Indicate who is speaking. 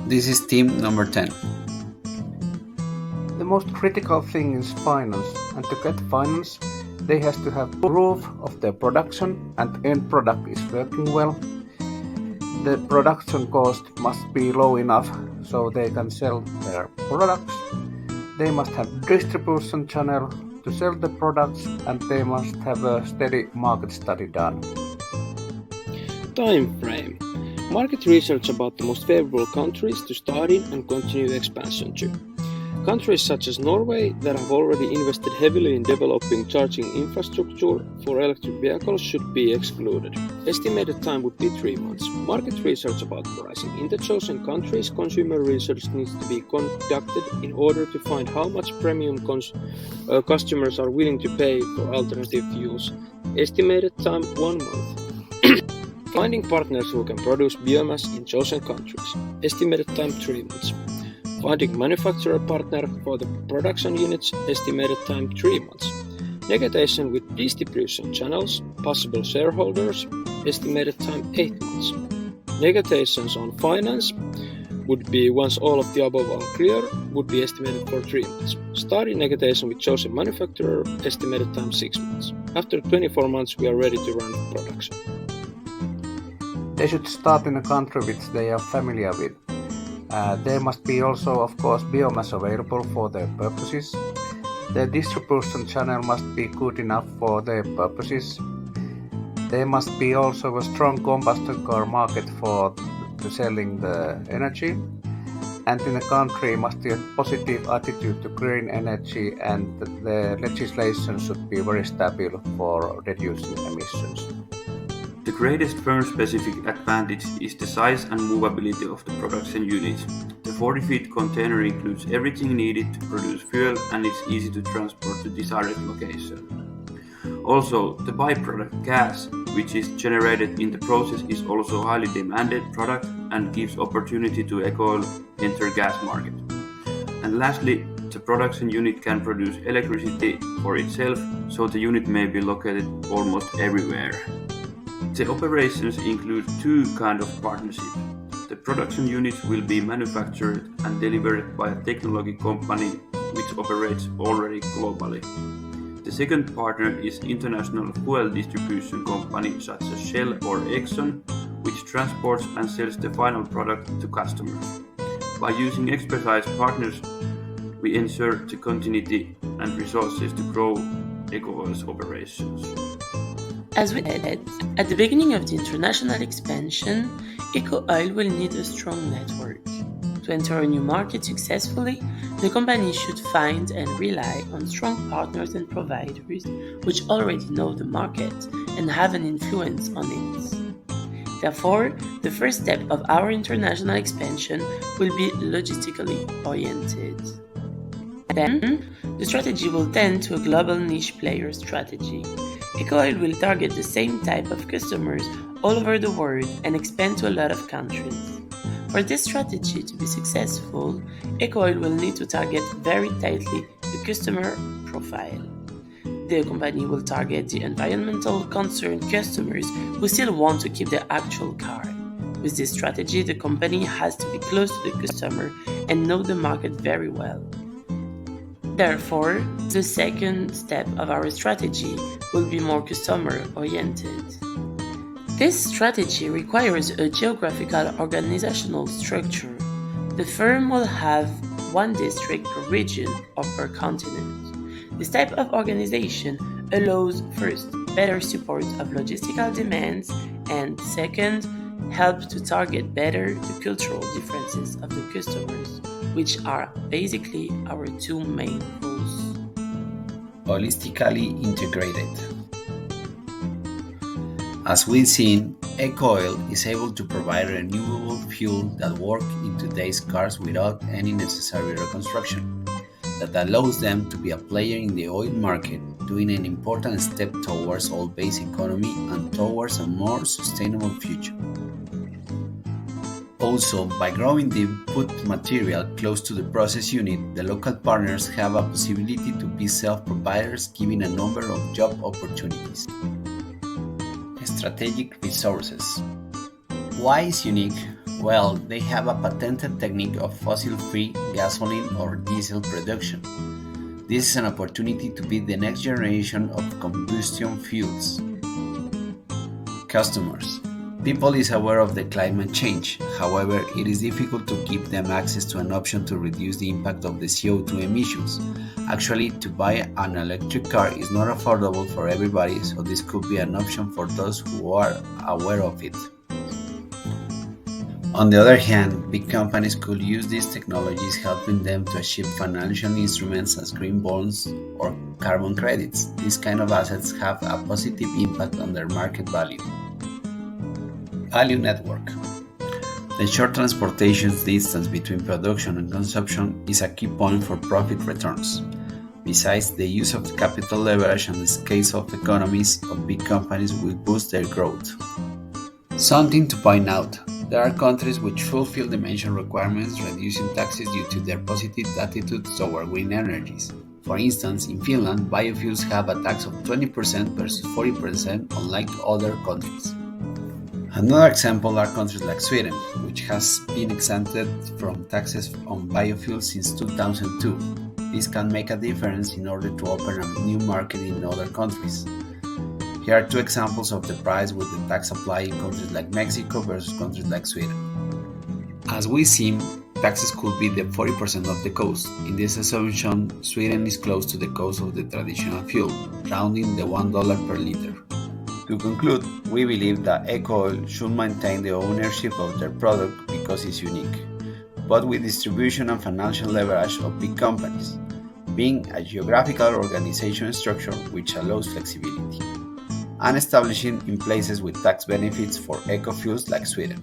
Speaker 1: This is team number 10.
Speaker 2: The most critical thing is finance, and to get finance, they have to have proof of their production and end product is working well. The production cost must be low enough so they can sell their products. They must have distribution channel to sell the products, and they must have a steady market study done.
Speaker 3: Time frame. Market research about the most favorable countries to start in and continue expansion to. Countries such as Norway that have already invested heavily in developing charging infrastructure for electric vehicles should be excluded. Estimated time would be 3 months. Market research about pricing. In the chosen countries, consumer research needs to be conducted in order to find how much premium customers are willing to pay for alternative fuels. Estimated time 1 month. Finding partners who can produce biomass in chosen countries. Estimated time 3 months. Finding manufacturer partner for the production units. Estimated time 3 months. Negotiation with distribution channels, possible shareholders. Estimated time 8 months. Negotiations on finance would be, once all of the above are clear, would be estimated for 3 months. Starting negotiation with chosen manufacturer. Estimated time 6 months. After 24 months we are ready to run production.
Speaker 2: They should start in a country which they are familiar with. There must be also, of course, biomass available for their purposes. The distribution channel must be good enough for their purposes. There must be also a strong combustion car market for selling the energy. And in the country must be a positive attitude to green energy, and the legislation should be very stable for reducing emissions.
Speaker 4: The greatest firm-specific advantage is the size and movability of the production unit. The 40-feet container includes everything needed to produce fuel and is easy to transport to desired location. Also, the byproduct gas, which is generated in the process, is also a highly demanded product and gives opportunity to EcoOil enter gas market. And lastly, the production unit can produce electricity for itself, so the unit may be located almost everywhere. The operations include two kinds of partnership. The production units will be manufactured and delivered by a technology company which operates already globally. The second partner is international fuel distribution company such as Shell or Exxon, which transports and sells the final product to customers. By using expertise partners, we ensure the continuity and resources to grow EcoOil's operations.
Speaker 5: As we said, at the beginning of the international expansion, EcoOil will need a strong network. To enter a new market successfully, the company should find and rely on strong partners and providers which already know the market and have an influence on it. Therefore, the first step of our international expansion will be logistically oriented. Then, the strategy will tend to a global niche player strategy. EcoOil will target the same type of customers all over the world and expand to a lot of countries. For this strategy to be successful, EcoOil will need to target very tightly the customer profile. The company will target the environmental concerned customers who still want to keep their actual car. With this strategy, the company has to be close to the customer and know the market very well. Therefore, the second step of our strategy will be more customer-oriented. This strategy requires a geographical organizational structure. The firm will have one district per region or per continent. This type of organization allows, first, better support of logistical demands, and second, help to target better the cultural differences of the customers, which are basically our two main goals.
Speaker 1: Holistically integrated. As we've seen, EcoOil is able to provide renewable fuel that work in today's cars without any necessary reconstruction, that allows them to be a player in the oil market, doing an important step towards oil-based economy and towards a more sustainable future. Also, by growing the input material close to the process unit, the local partners have a possibility to be self-providers, giving a number of job opportunities. Strategic resources. Why is unique? Well, they have a patented technique of fossil-free gasoline or diesel production. This is an opportunity to be the next generation of combustion fuels. Customers. People is aware of the climate change. However, it is difficult to give them access to an option to reduce the impact of the CO2 emissions. Actually, to buy an electric car is not affordable for everybody, so this could be an option for those who are aware of it. On the other hand, big companies could use these technologies, helping them to achieve financial instruments as green bonds or carbon credits. These kind of assets have a positive impact on their market value. Value network. The short transportation distance between production and consumption is a key point for profit returns. Besides, the use of capital leverage and the scale of economies of big companies will boost their growth. Something to point out. There are countries which fulfill the mentioned requirements, reducing taxes due to their positive attitudes toward green energies. For instance, in Finland, biofuels have a tax of 20% versus 40%, unlike other countries. Another example are countries like Sweden, which has been exempted from taxes on biofuels since 2002. This can make a difference in order to open a new market in other countries. Here are two examples of the price with the tax applied in countries like Mexico versus countries like Sweden. As we see, taxes could be the 40% of the cost. In this assumption, Sweden is close to the cost of the traditional fuel, rounding the $1 per liter. To conclude, we believe that EcoOil should maintain the ownership of their product because it's unique, but with distribution and financial leverage of big companies, being a geographical organization structure which allows flexibility, and establishing in places with tax benefits for eco-fuels like Sweden.